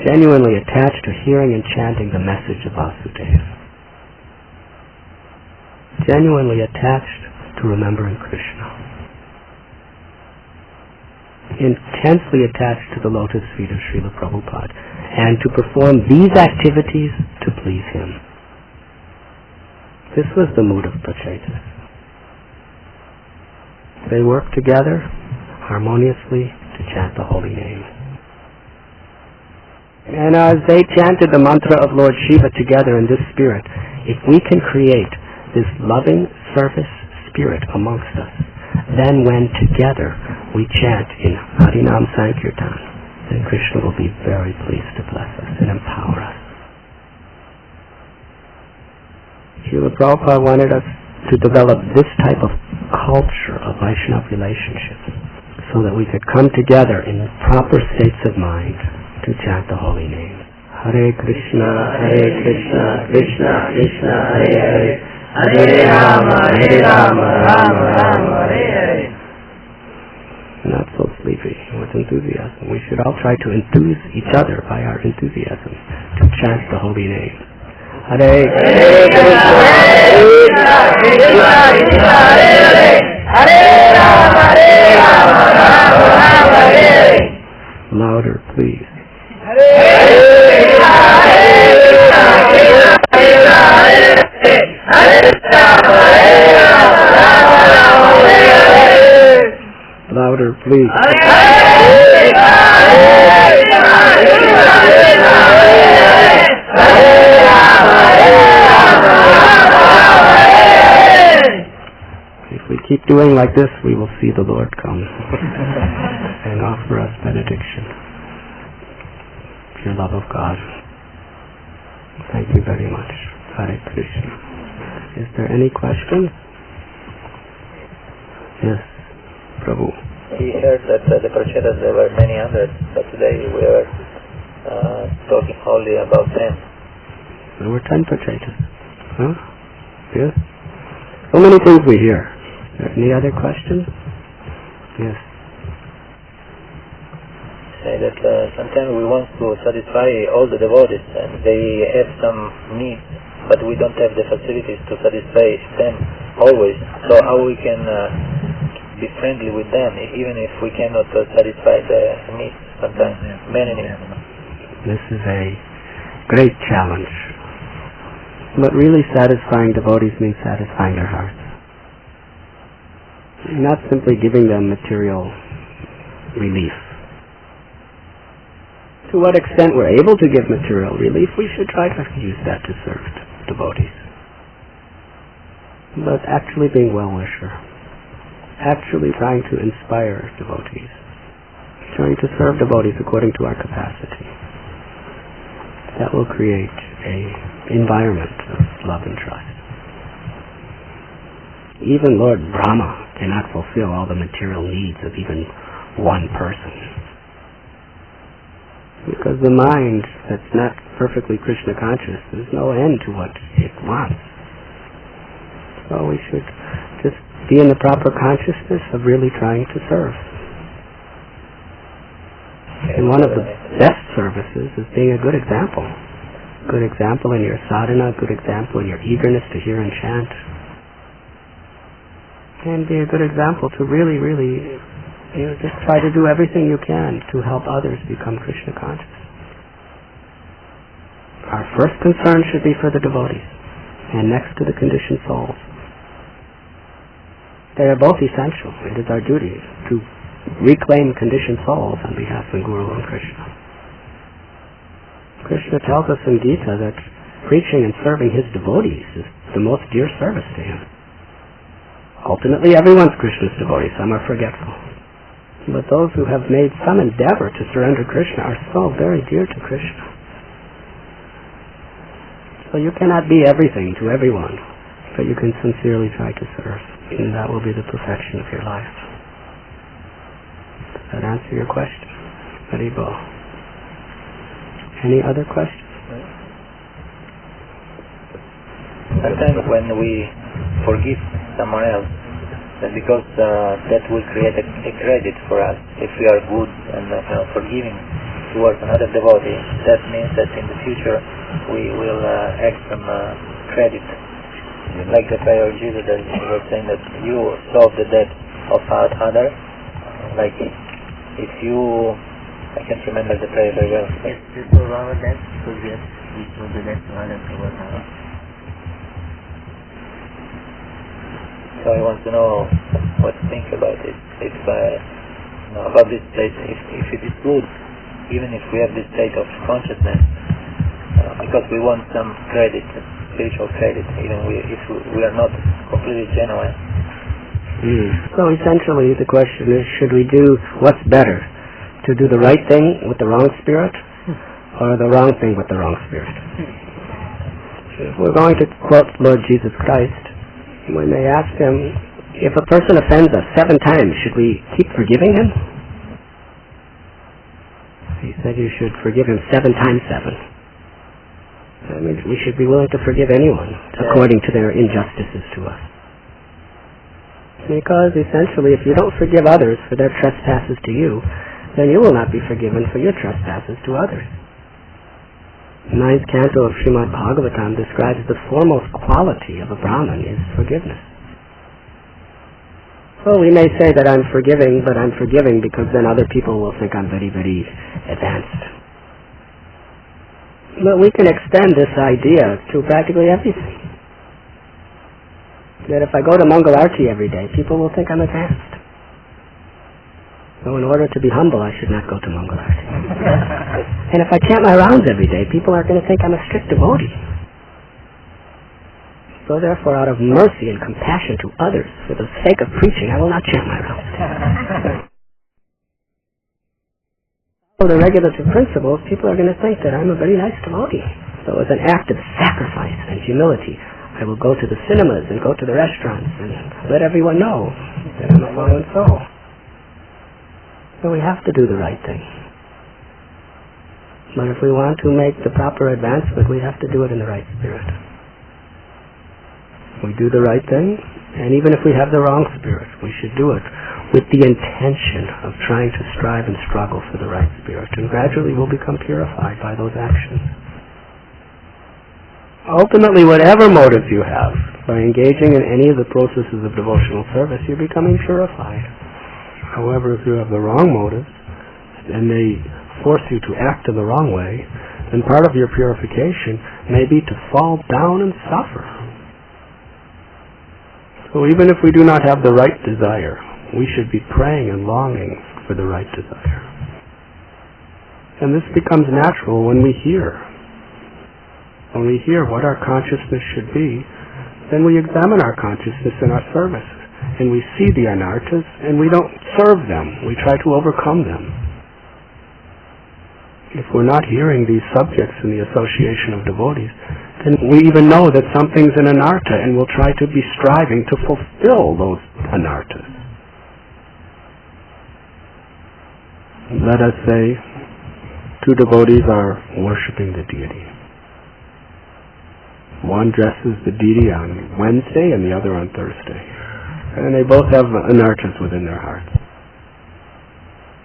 genuinely attached to hearing and chanting the message of Vasudeva, genuinely attached to remembering Krishna, intensely attached to the lotus feet of Srila Prabhupada, and to perform these activities to please him. This was the mood of Prachetas. They worked together harmoniously to chant the holy name. And as they chanted the mantra of Lord Shiva together in this spirit, if we can create this loving service spirit amongst us, then when together we chant in Harinam Sankirtan, then Krishna will be very pleased to bless us and empower us. Srila Prabhupada wanted us to develop this type of culture of Vaishnava relationships so that we could come together in proper states of mind to chant the holy name. Hare Krishna, Krishna Krishna, Hare Hare, Hare Rama, Rama Rama, Hare Hare. Not so sleepy, with enthusiasm. We should all try to enthuse each other by our enthusiasm to chant the holy name. Hare Krishna, Krishna Krishna, Hare Hare, Hare Rama, Rama Rama, Hare Hare. Louder, please. Hare Krishna, Krishna Krishna, Hare Hare, Hare Rama, Rama Rama, Hare Hare. Louder, please. Hare Krishna, Krishna Krishna, Hare Hare, Hare Rama, Rama Rama, Hare Hare. If we keep doing like this, we will see the Lord come and offer us benediction. Your love of God. Thank you very much. Hare Krishna. Is there any question? Yes, Prabhu. We heard that the Prachetas, there were many others, but today we are talking only about 10. There were 10 Prachetas. Huh? Yes? So many things we hear. Any other questions? Yes. Say that sometimes we want to satisfy all the devotees and they have some needs, but we don't have the facilities to satisfy them always. So how we can be friendly with them even if we cannot satisfy the needs sometimes, many needs. This is a great challenge. But really satisfying devotees means satisfying their hearts. Not simply giving them material relief. To what extent we're able to give material relief, we should try to use that to serve devotees. But actually being well-wisher, actually trying to inspire devotees, trying to serve devotees according to our capacity, that will create an environment of love and trust. Even Lord Brahma cannot fulfill all the material needs of even one person. Because the mind that's not perfectly Krishna conscious, there's no end to what it wants. So we should just be in the proper consciousness of really trying to serve. And one of the best services is being a good example. Good example in your sadhana, good example in your eagerness to hear and chant. And be a good example to really just try to do everything you can to help others become Krishna conscious. Our first concern should be for the devotees, and next to the conditioned souls. They are both essential. It is our duty to reclaim conditioned souls on behalf of Guru and Krishna. Krishna tells us in Gita that preaching and serving his devotees is the most dear service to him. Ultimately, everyone's Krishna's devotee. Some are forgetful. But those who have made some endeavor to surrender Krishna are so very dear to Krishna. So you cannot be everything to everyone, but you can sincerely try to serve, and that will be the perfection of your life. Does that answer your question? Haribo. Any other questions? Sometimes when we forgive someone else, that because that will create a credit for us if we are good and forgiving. towards another devotee, that means that in the future we will act from credit. Like the prayer of Jesus that was saying that you solve the debt of other, like if you, I can't remember the prayer very well. Yes, to solve our debt, so yes, we solve the debt to others towards others. So I want to know what to think about it. If about this state, if it is good, even if we have this state of consciousness, because we want some credit, spiritual credit, even if we are not completely genuine. So essentially the question is, should we do what's better? To do the right thing with the wrong spirit, or the wrong thing with the wrong spirit? If we're going to quote Lord Jesus Christ, when they asked him, if a person offends us 7 times, should we keep forgiving him? He said you should forgive him 7 times 7. I mean, we should be willing to forgive anyone according to their injustices to us. Because essentially, if you don't forgive others for their trespasses to you, then you will not be forgiven for your trespasses to others. The 9th canto of Srimad Bhagavatam describes the foremost quality of a Brahmin is forgiveness. Well, we may say that I'm forgiving, but I'm forgiving because then other people will think I'm very, very advanced. But we can extend this idea to practically everything. That if I go to Mangalarti every day, people will think I'm advanced. So in order to be humble, I should not go to Mangalarti. And if I chant my rounds every day, people are going to think I'm a strict devotee. So therefore, out of mercy and compassion to others, for the sake of preaching, I will not chant my rounds. So the regulative principles, people are going to think that I'm a very nice devotee. So as an act of sacrifice and humility, I will go to the cinemas and go to the restaurants and let everyone know that I'm a fallen soul. So we have to do the right thing. But if we want to make the proper advancement, we have to do it in the right spirit. We do the right thing, and even if we have the wrong spirit, we should do it with the intention of trying to strive and struggle for the right spirit, and gradually we'll become purified by those actions. Ultimately, whatever motives you have, by engaging in any of the processes of devotional service, you're becoming purified. However, if you have the wrong motives, and they force you to act in the wrong way, then part of your purification may be to fall down and suffer. So even if we do not have the right desire, we should be praying and longing for the right desire. And this becomes natural when we hear. When we hear what our consciousness should be, then we examine our consciousness in our service. And we see the anarthas, and we don't serve them. We try to overcome them. If we're not hearing these subjects in the association of devotees, then we even know that something's an anartha, and we'll try to be striving to fulfill those anarthas. Let us say 2 devotees are worshipping the deity. One dresses the deity on Wednesday and the other on Thursday. And they both have anarthas within their hearts.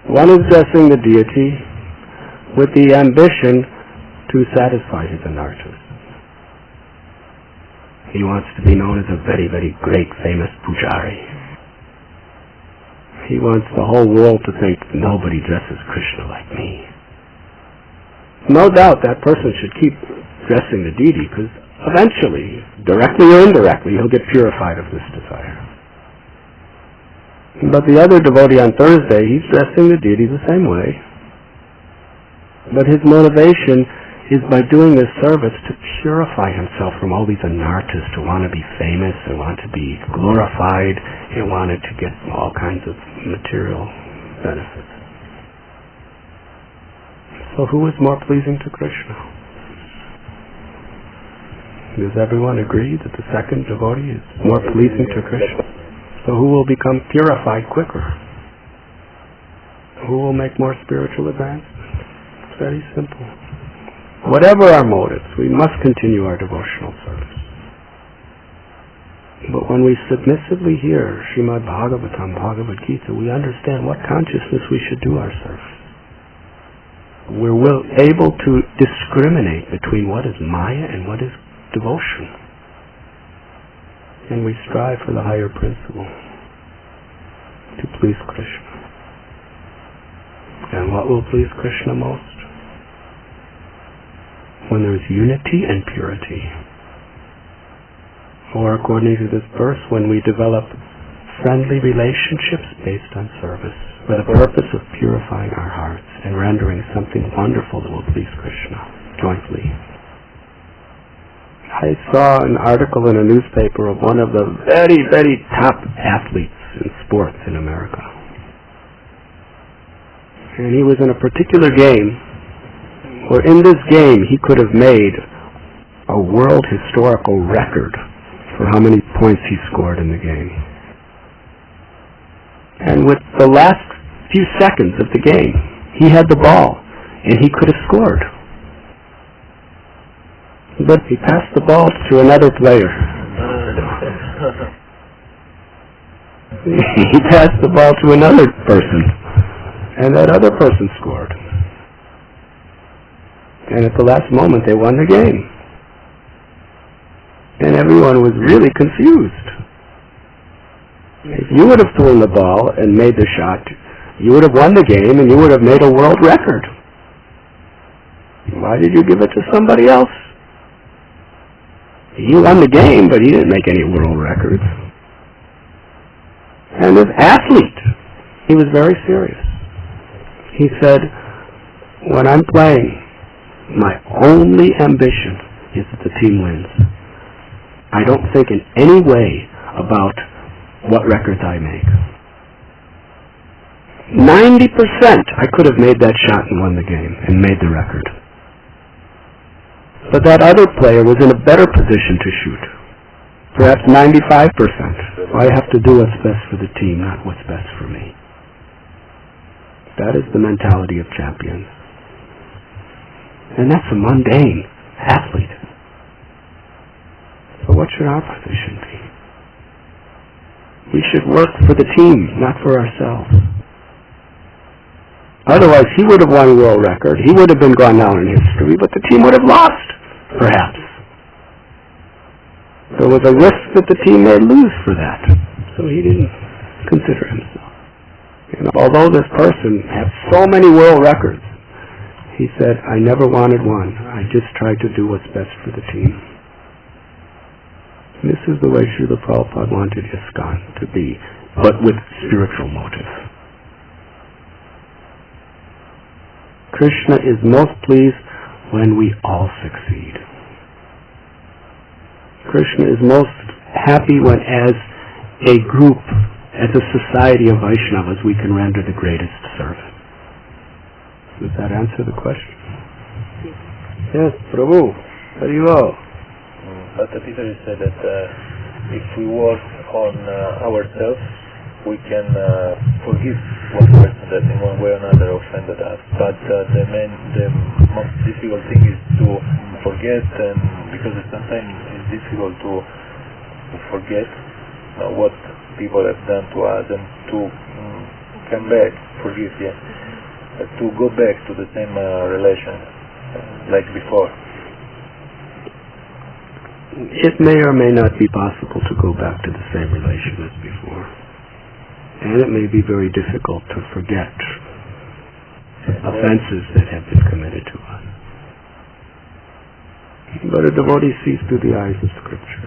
One is dressing the deity with the ambition to satisfy his anarthas. He wants to be known as a very, very great, famous pujari. He wants the whole world to think nobody dresses Krishna like me. No doubt that person should keep dressing the deity, because eventually, directly or indirectly, he'll get purified of this desire. But the other devotee on Thursday, he's dressing the deity the same way. But his motivation is by doing this service to purify himself from all these anarthas, to want to be famous, and want to be glorified, and wanted to get all kinds of material benefits. So who is more pleasing to Krishna? Does everyone agree that the second devotee is more pleasing to Krishna? So who will become purified quicker? Who will make more spiritual advancement? It's very simple. Whatever our motives, we must continue our devotional service. But when we submissively hear Srimad Bhagavatam, Bhagavad Gita, we understand what consciousness we should do our service. we're able to discriminate between what is Maya and what is devotion. And we strive for the higher principle, to please Krishna. And what will please Krishna most? When there's unity and purity. Or according to this verse, when we develop friendly relationships based on service, for the purpose of purifying our hearts and rendering something wonderful that will please Krishna jointly. I saw an article in a newspaper of one of the very, very top athletes in sports in America. And he was in a particular game where in this game he could have made a world historical record for how many points he scored in the game. And with the last few seconds of the game, he had the ball and he could have scored. But he passed the ball to another player. He passed the ball to another person, and that other person scored. And at the last moment, they won the game. And everyone was really confused. If you would have thrown the ball and made the shot, you would have won the game and you would have made a world record. Why did you give it to somebody else? He won the game, but he didn't make any world records. And this athlete, he was very serious. He said, when I'm playing, my only ambition is that the team wins. I don't think in any way about what records I make. 90% I could have made that shot and won the game and made the record. But that other player was in a better position to shoot. Perhaps 95%. I have to do what's best for the team, not what's best for me. That is the mentality of champions. And that's a mundane athlete. So what should our position be? We should work for the team, not for ourselves. Otherwise, he would have won a world record. He would have been gone down in history, but the team would have lost, perhaps. There was a risk that the team may lose for that. So he didn't consider himself. Although this person had so many world records, he said, I never wanted one. I just tried to do what's best for the team. And this is the way Srila Prabhupada wanted ISKCON to be, but with spiritual motive. Krishna is most pleased when we all succeed. Krishna is most happy when, as a group, as a society of Vaishnavas, we can render the greatest service. Does that answer the question? Yes, Prabhu. Very well. But Peter said that if we work on ourselves, we can forgive one person that in one way or another offended us. But the most difficult thing is to forget, and because sometimes it's difficult to forget what people have done to us and to come back, forgive, to go back to the same relation like before. It may or may not be possible to go back to the same relation as before. And it may be very difficult to forget offenses that have been committed to us. But a devotee sees through the eyes of Scripture.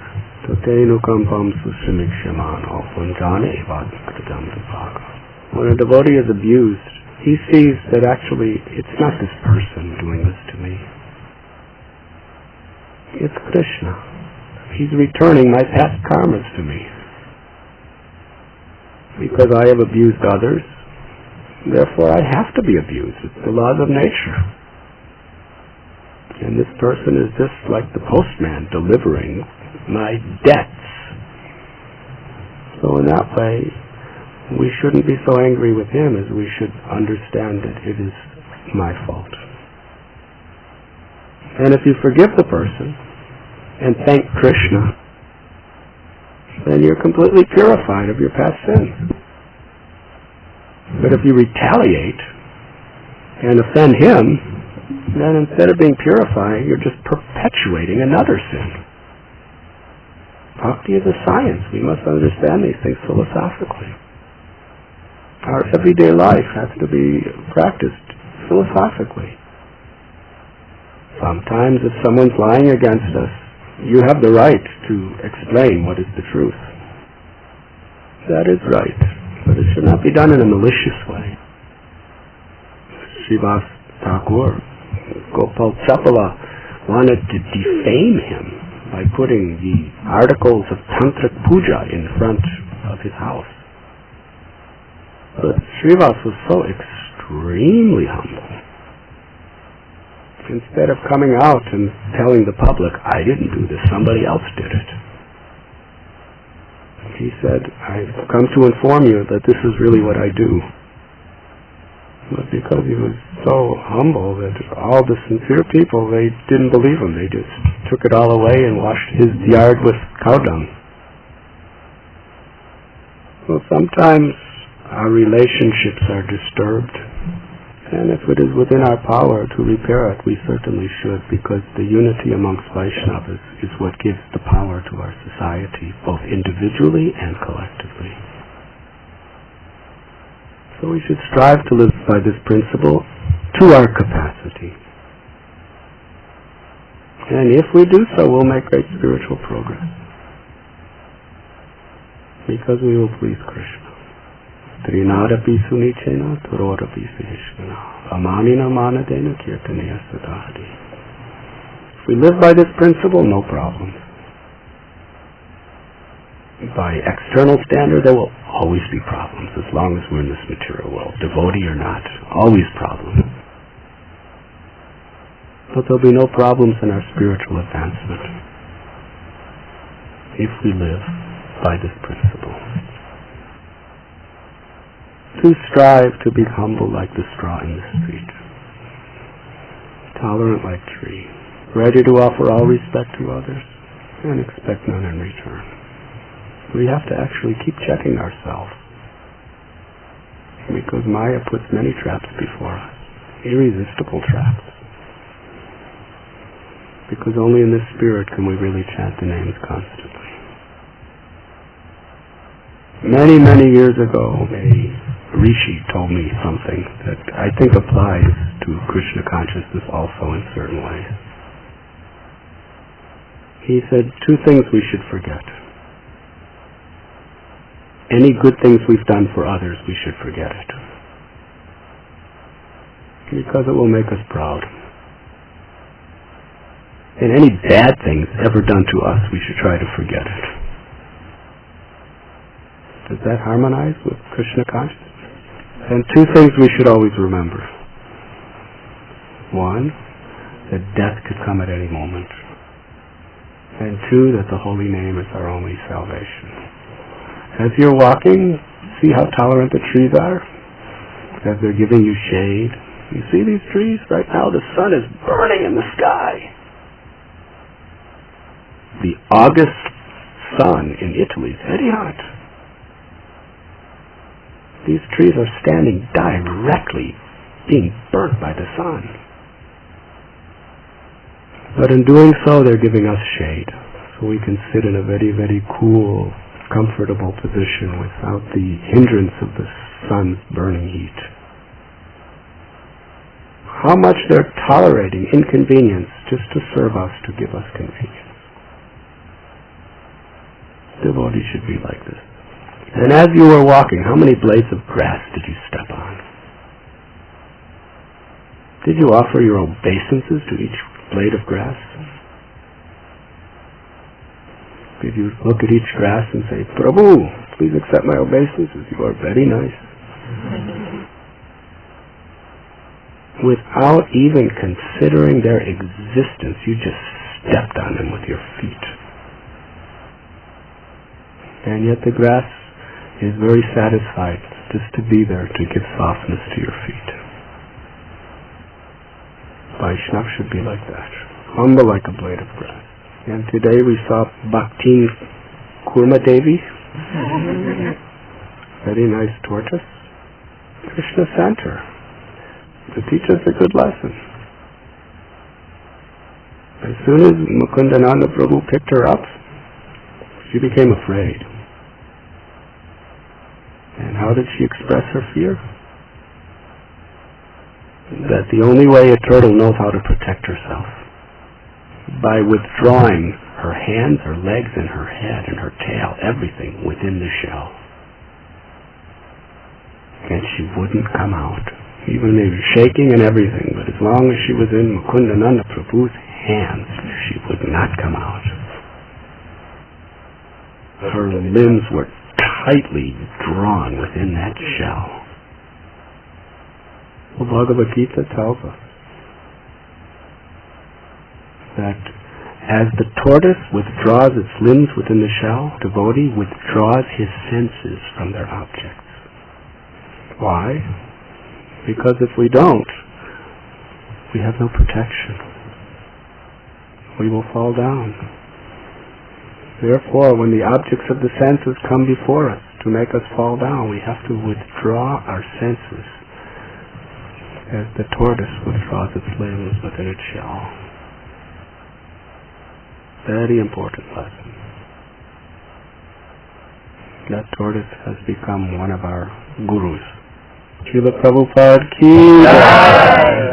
When a devotee is abused, he sees that actually it's not this person doing this to me. It's Krishna. He's returning my past karmas to me. Because I have abused others, therefore I have to be abused. It's the laws of nature. And this person is just like the postman delivering my debts. So in that way, we shouldn't be so angry with him as we should understand that it is my fault. And if you forgive the person and thank Krishna, then you're completely purified of your past sins. But if you retaliate and offend him, then instead of being purifying, you're just perpetuating another sin. Bhakti is a science. We must understand these things philosophically. Our everyday life has to be practiced philosophically. Sometimes if someone's lying against us, you have the right to explain what is the truth. That is right, but it should not be done in a malicious way. Srivas Thakur, Gopal Chapala, wanted to defame him by putting the articles of Tantric Puja in front of his house. But Srivas was so extremely humble. Instead of coming out and telling the public, I didn't do this, somebody else did it, he said, I've come to inform you that this is really what I do. But because he was so humble that all the sincere people, they didn't believe him. They just took it all away and washed his yard with cow dung. Well, sometimes our relationships are disturbed, and if it is within our power to repair it, we certainly should, because the unity amongst Vaishnavas is what gives the power to our society, both individually and collectively. So we should strive to live by this principle to our capacity. And if we do so, we'll make great spiritual progress, because we will please Krishna. Trinadapi sunichena, turodapi sihishvana, amanina manadena kirtaneya sadhadi. If we live by this principle, no problem. By external standard, there will always be problems as long as we're in this material world, devotee or not, always problems. But there'll be no problems in our spiritual advancement if we live by this principle. To strive to be humble like the straw in the street, tolerant like tree, ready to offer all respect to others, and expect none in return. We have to actually keep checking ourselves, because Maya puts many traps before us, irresistible traps. Because only in this spirit can we really chant the names constantly. Many, many years ago, a Rishi told me something that I think applies to Krishna consciousness also in certain ways. He said 2 things we should forget. Any good things we've done for others, we should forget it, because it will make us proud. And any bad things ever done to us, we should try to forget it. Does that harmonize with Krishna consciousness? And 2 things we should always remember. 1, that death could come at any moment. And 2, that the holy name is our only salvation. As you're walking, see how tolerant the trees are? As they're giving you shade. You see these trees? Right now the sun is burning in the sky. The August sun in Italy is very hot. These trees are standing directly, being burnt by the sun. But in doing so, they're giving us shade, so we can sit in a very, very cool, comfortable position without the hindrance of the sun's burning heat. How much they're tolerating inconvenience just to serve us, to give us convenience. Devotees should be like this. And as you were walking, how many blades of grass did you step on? Did you offer your obeisances to each blade of grass? Did you look at each grass and say, Prabhu, please accept my obeisances, you are very nice? Without even considering their existence, you just stepped on them with your feet. And yet the grass is very satisfied just to be there, to give softness to your feet. Vaishnav should be like that, humble like a blade of grass. And today we saw Bhaktin Kurma Devi, very nice tortoise. Krishna sent her. to teach us a good lesson. As soon as Mukundananda Prabhu picked her up, she became afraid. And how did she express her fear? That the only way a turtle knows how to protect herself, by withdrawing her hands, her legs, and her head, and her tail, everything within the shell. And she wouldn't come out. Even they were shaking and everything, but as long as she was in Mukundananda Prabhu's hands, she would not come out. Her limbs were tightly drawn within that shell. The Bhagavad Gita tells us that as the tortoise withdraws its limbs within the shell, devotee withdraws his senses from their objects. Why? Because if we don't, we have no protection. We will fall down. Therefore, when the objects of the senses come before us to make us fall down, we have to withdraw our senses as the tortoise withdraws its limbs within its shell. Very important lesson. That tortoise has become one of our gurus. Srila Prabhupada ki jai.